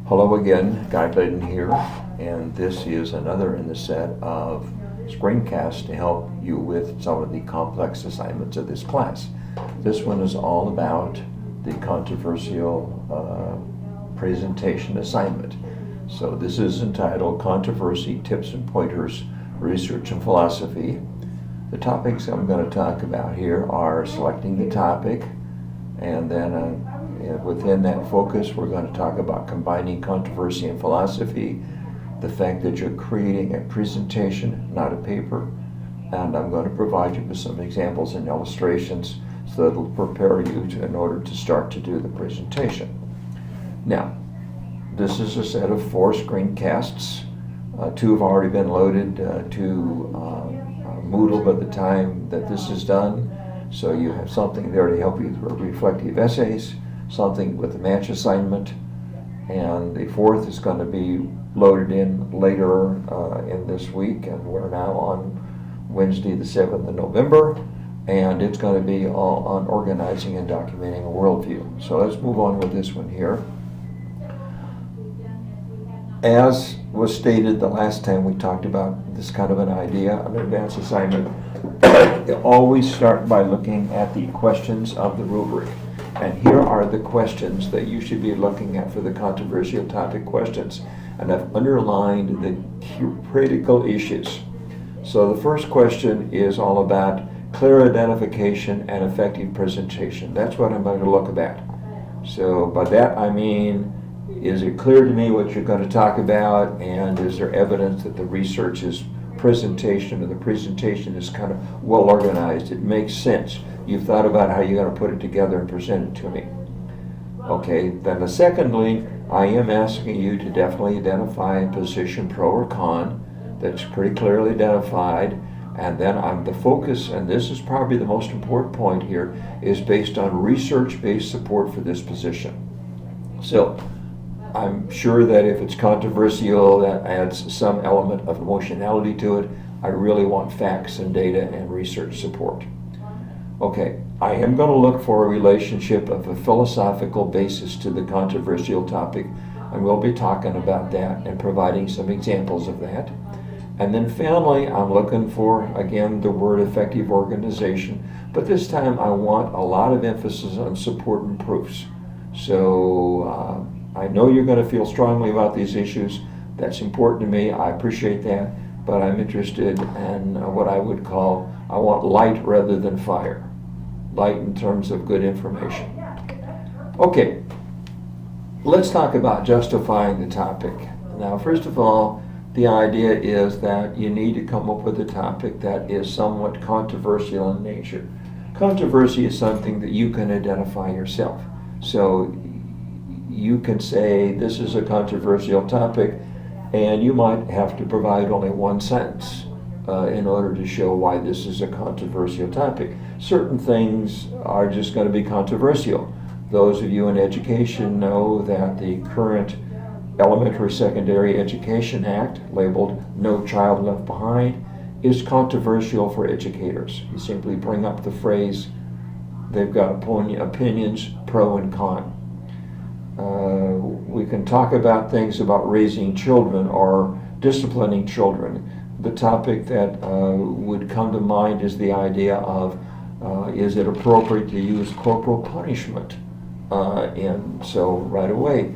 Hello again, Guy Layden here, and this is another in the set of screencasts to help you with some of the complex assignments of this class. This one is all about the controversial presentation assignment. So this is entitled Controversy Tips and Pointers, Research and Philosophy. The topics I'm going to talk about here are selecting the topic, and then within that focus, we're going to talk about combining controversy and philosophy, the fact that you're creating a presentation, not a paper, and I'm going to provide you with some examples and illustrations so that it'll prepare you in order to start to do the presentation. Now, this is a set of 4 screencasts. 2 have already been loaded to Moodle by the time that this is done, so you have something there to help you with reflective essays, something with the match assignment, and the 4th is going to be loaded in later in this week, and we're now on Wednesday the 7th of November, and it's going to be all on organizing and documenting a worldview. So let's move on with this one here. As was stated the last time we talked about this kind of an idea, an advanced assignment, you always start by looking at the questions of the rubric. And here are the questions that you should be looking at for the controversial topic questions. And I've underlined the critical issues. So the first question is all about clear identification and effective presentation. That's what I'm going to look at. So by that I mean, is it clear to me what you're going to talk about, and is there evidence that the research is presentation, and the presentation is kind of well organized? It makes sense. You've thought about how you're going to put it together and present it to me. Okay, then secondly, I am asking you to definitely identify a position, pro or con, that's pretty clearly identified, and then the focus, and this is probably the most important point here, is based on research-based support for this position. So I'm sure that if it's controversial, that adds some element of emotionality to it. I really want facts and data and research support. Okay, I am going to look for a relationship of a philosophical basis to the controversial topic, and we'll be talking about that and providing some examples of that. And then finally, I'm looking for, again, the word effective organization, but this time I want a lot of emphasis on support and proofs. So I know you're going to feel strongly about these issues. That's important to me. I appreciate that, but I'm interested in what I would call, I want light rather than fire. Light in terms of good information. Okay, let's talk about justifying the topic. Now, first of all, the idea is that you need to come up with a topic that is somewhat controversial in nature. Controversy is something that you can identify yourself. So you can say this is a controversial topic, and you might have to provide only one sentence in order to show why this is a controversial topic. Certain things are just going to be controversial. Those of you in education know that the current Elementary Secondary Education Act, labeled No Child Left Behind, is controversial for educators. You simply bring up the phrase, they've got opinions, pro and con. We can talk about things about raising children or disciplining children. The topic that would come to mind is the idea of is it appropriate to use corporal punishment? And so right away,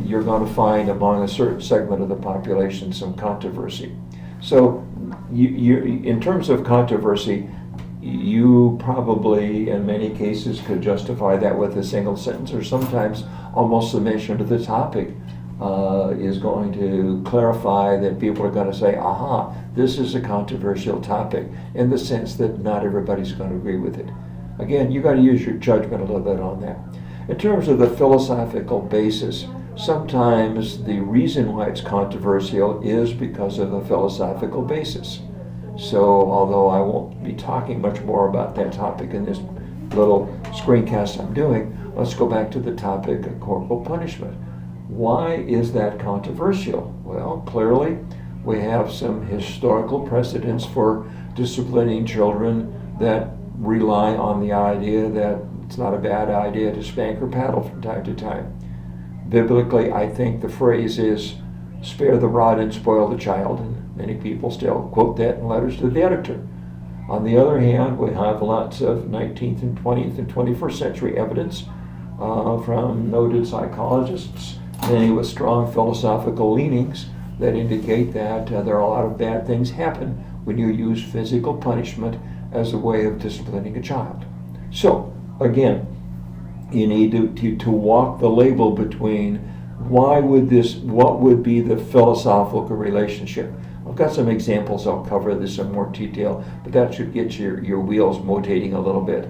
you're going to find among a certain segment of the population some controversy. So in terms of controversy, you probably, in many cases, could justify that with a single sentence, or sometimes almost the mention of the topic is going to clarify that people are going to say, aha, this is a controversial topic, in the sense that not everybody's going to agree with it. Again, you've got to use your judgment a little bit on that. In terms of the philosophical basis, sometimes the reason why it's controversial is because of a philosophical basis. So although I won't be talking much more about that topic in this little screencast I'm doing, let's go back to the topic of corporal punishment. Why is that controversial? Well, clearly we have some historical precedents for disciplining children that rely on the idea that it's not a bad idea to spank or paddle from time to time. Biblically, I think the phrase is, spare the rod and spoil the child, and many people still quote that in letters to the editor. On the other hand, we have lots of 19th and 20th and 21st century evidence from noted psychologists, many with strong philosophical leanings, that indicate that there are a lot of bad things happen when you use physical punishment as a way of disciplining a child. So, again, you need to walk the label between what would be the philosophical relationship. I've got some examples, I'll cover this in more detail, but that should get your wheels rotating a little bit.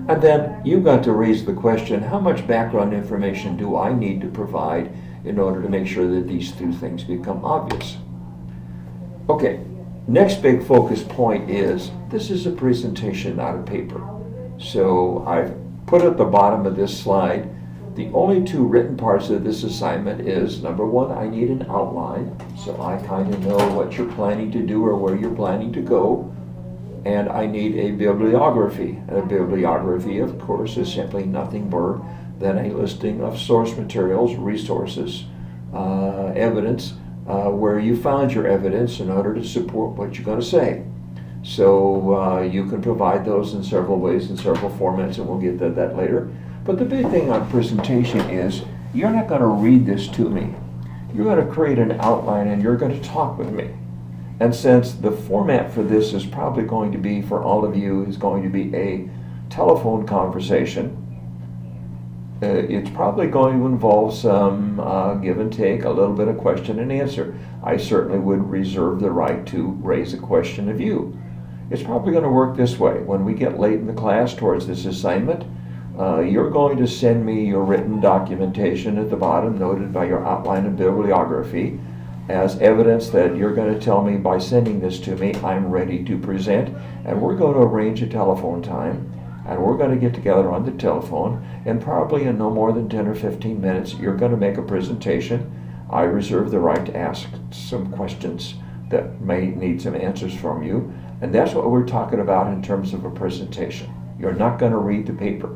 And then you've got to raise the question, how much background information do I need to provide in order to make sure that these two things become obvious? Okay, next big focus point is, this is a presentation, not a paper. So I've put at the bottom of this slide, the only two written parts of this assignment is, number one, I need an outline, so I kind of know what you're planning to do or where you're planning to go. And I need a bibliography. And a bibliography, of course, is simply nothing more than a listing of source materials, resources, evidence, where you found your evidence in order to support what you're going to say. So you can provide those in several ways, in several formats, and we'll get to that later. But the big thing on presentation is, you're not going to read this to me. You're going to create an outline and you're going to talk with me. And since the format for this is probably going to be, for all of you, is going to be a telephone conversation, it's probably going to involve some give and take, a little bit of question and answer. I certainly would reserve the right to raise a question of you. It's probably going to work this way. When we get late in the class towards this assignment, you're going to send me your written documentation at the bottom, noted by your outline and bibliography, as evidence that you're going to tell me, by sending this to me, I'm ready to present. And we're going to arrange a telephone time, and we're going to get together on the telephone, and probably in no more than 10 or 15 minutes, you're going to make a presentation. I reserve the right to ask some questions that may need some answers from you. And that's what we're talking about in terms of a presentation. You're not going to read the paper.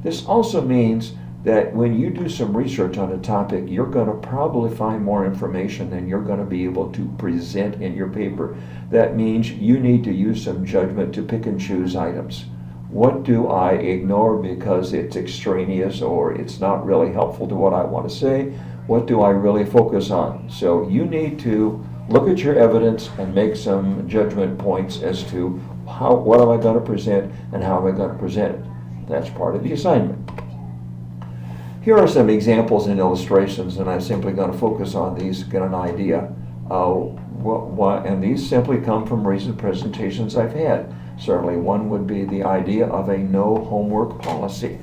This also means that when you do some research on a topic, you're going to probably find more information than you're going to be able to present in your paper. That means you need to use some judgment to pick and choose items. What do I ignore because it's extraneous or it's not really helpful to what I want to say? What do I really focus on? So you need to look at your evidence and make some judgment points as to what am I going to present and how am I going to present it. That's part of the assignment. Here are some examples and illustrations, and I'm simply going to focus on these to get an idea. And these simply come from recent presentations I've had. Certainly one would be the idea of a no homework policy.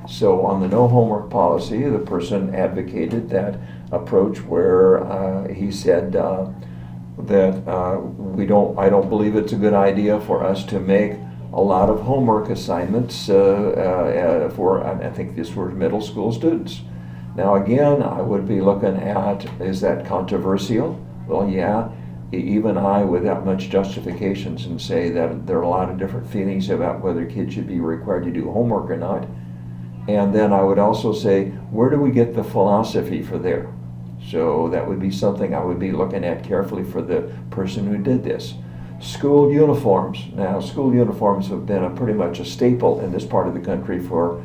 So on the no homework policy, the person advocated that approach where he said that I don't believe it's a good idea for us to make a lot of homework assignments for, I think this were middle school students. Now again, I would be looking at, is that controversial? Well, yeah, even I, without much justifications, and say that there are a lot of different feelings about whether kids should be required to do homework or not. And then I would also say, where do we get the philosophy for there? So that would be something I would be looking at carefully for the person who did this. School uniforms. Now, school uniforms have been pretty much a staple in this part of the country for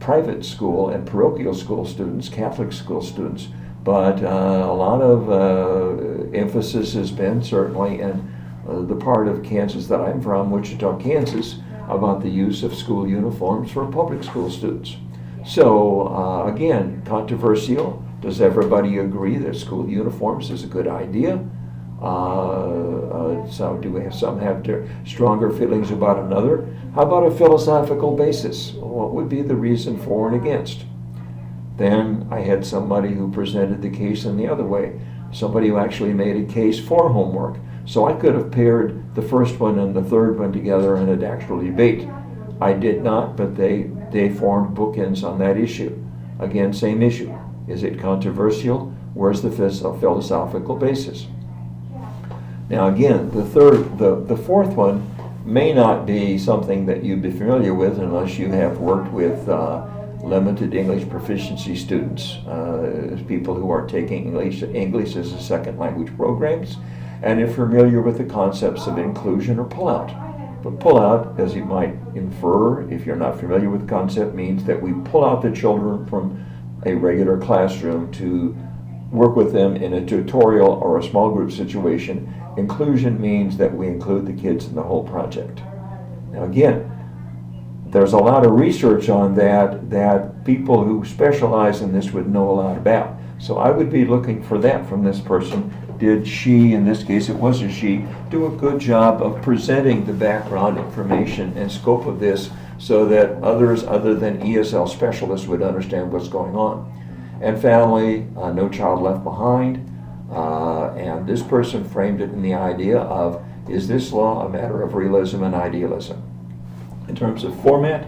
private school and parochial school students, Catholic school students. But a lot of emphasis has been, certainly in the part of Kansas that I'm from, Wichita, Kansas, about the use of school uniforms for public school students. So again, controversial. Does everybody agree that school uniforms is a good idea? Some have stronger feelings about another? How about a philosophical basis? What would be the reason for and against? Then I had somebody who presented the case in the other way. Somebody who actually made a case for homework. So I could have paired the first one and the third one together in an actual debate. I did not, but they formed bookends on that issue. Again, same issue. Is it controversial? Where's the philosophical basis? Now again, the fourth one may not be something that you'd be familiar with unless you have worked with limited English proficiency students, people who are taking English as a second language programs, and are familiar with the concepts of inclusion or pullout. But pullout, as you might infer, if you're not familiar with the concept, means that we pull out the children from a regular classroom to work with them in a tutorial or a small group situation. Inclusion means that we include the kids in the whole project. Now again, there's a lot of research on that people who specialize in this would know a lot about. So I would be looking for that from this person. Did she, in this case it was a she, do a good job of presenting the background information and scope of this so that others other than ESL specialists would understand what's going on? And finally, No Child Left Behind. And this person framed it in the idea of, is this law a matter of realism and idealism? In terms of format,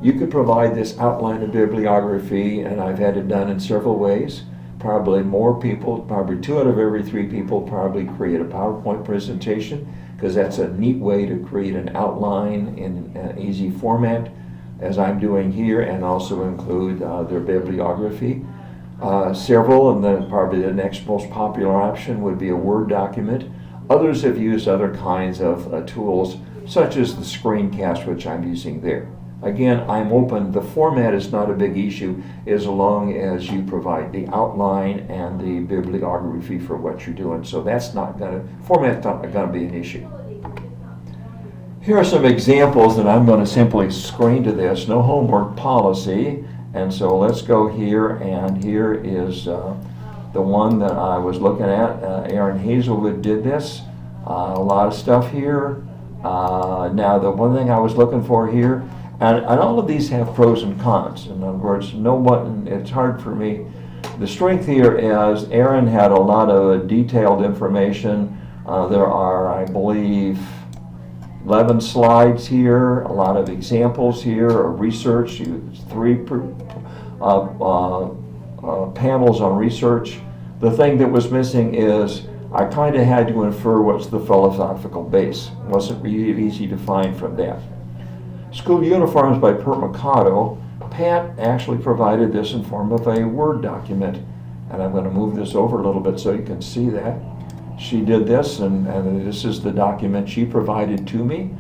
you could provide this outline of bibliography, and I've had it done in several ways. Probably more people, probably 2 out of every 3 people probably create a PowerPoint presentation, because that's a neat way to create an outline in an easy format, as I'm doing here, and also include their bibliography. Several, and then probably the next most popular option would be a Word document. Others have used other kinds of tools, such as the screencast, which I'm using there. Again, I'm open. The format is not a big issue as long as you provide the outline and the bibliography for what you're doing. So that's not going to, format's not going to be an issue. Here are some examples that I'm going to simply screen to this. No homework policy. And so let's go here, and here is the one that I was looking at. Aaron Hazelwood did this. A lot of stuff here. Now the one thing I was looking for here, and all of these have pros and cons. In other words, it's hard for me. The strength here is Aaron had a lot of detailed information. There are, I believe, 11 slides here, a lot of examples here, of research, 3 panels on research. The thing that was missing is I kind of had to infer what's the philosophical base. It wasn't really easy to find from that. School uniforms by Pert Mikado. Pat actually provided this in form of a Word document, and I'm going to move this over a little bit so you can see that. She did this, and this is the document she provided to me,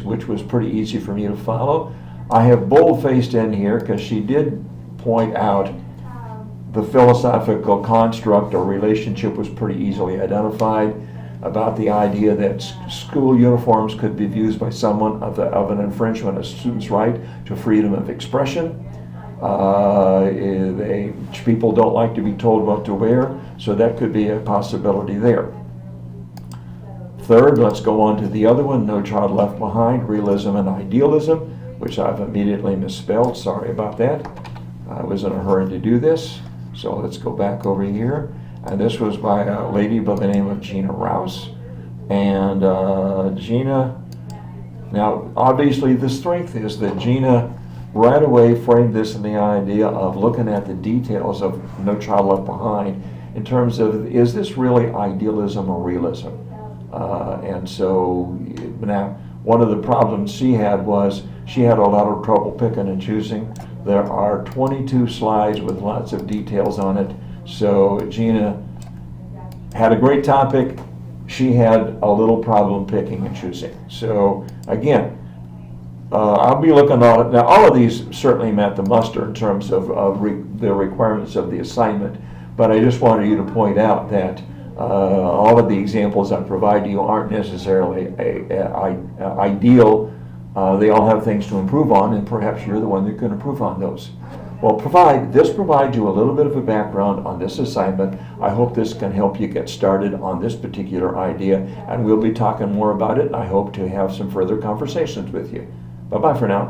which was pretty easy for me to follow. I have bold-faced in here because she did point out the philosophical construct or relationship was pretty easily identified about the idea that school uniforms could be viewed by someone of an infringement of students' right to freedom of expression. People don't like to be told what to wear, so that could be a possibility there. Third, let's go on to the other one, No Child Left Behind, Realism and Idealism, which I've immediately misspelled. Sorry about that. I was in a hurry to do this. So let's go back over here. And this was by a lady by the name of Gina Rouse. And Gina, now obviously the strength is that Gina right away framed this in the idea of looking at the details of No Child Left Behind in terms of, is this really idealism or realism? And so now one of the problems she had was she had a lot of trouble picking and choosing. There are 22 slides with lots of details on it. So Gina had a great topic. She had a little problem picking and choosing. So again, I'll be looking at it. Now all of these certainly met the muster in terms of the requirements of the assignment, but I just wanted you to point out that all of the examples I provide you aren't necessarily ideal. They all have things to improve on, and perhaps you're the one that can improve on those. Well, this provides you a little bit of a background on this assignment. I hope this can help you get started on this particular idea, and we'll be talking more about it. I hope to have some further conversations with you. Bye-bye for now.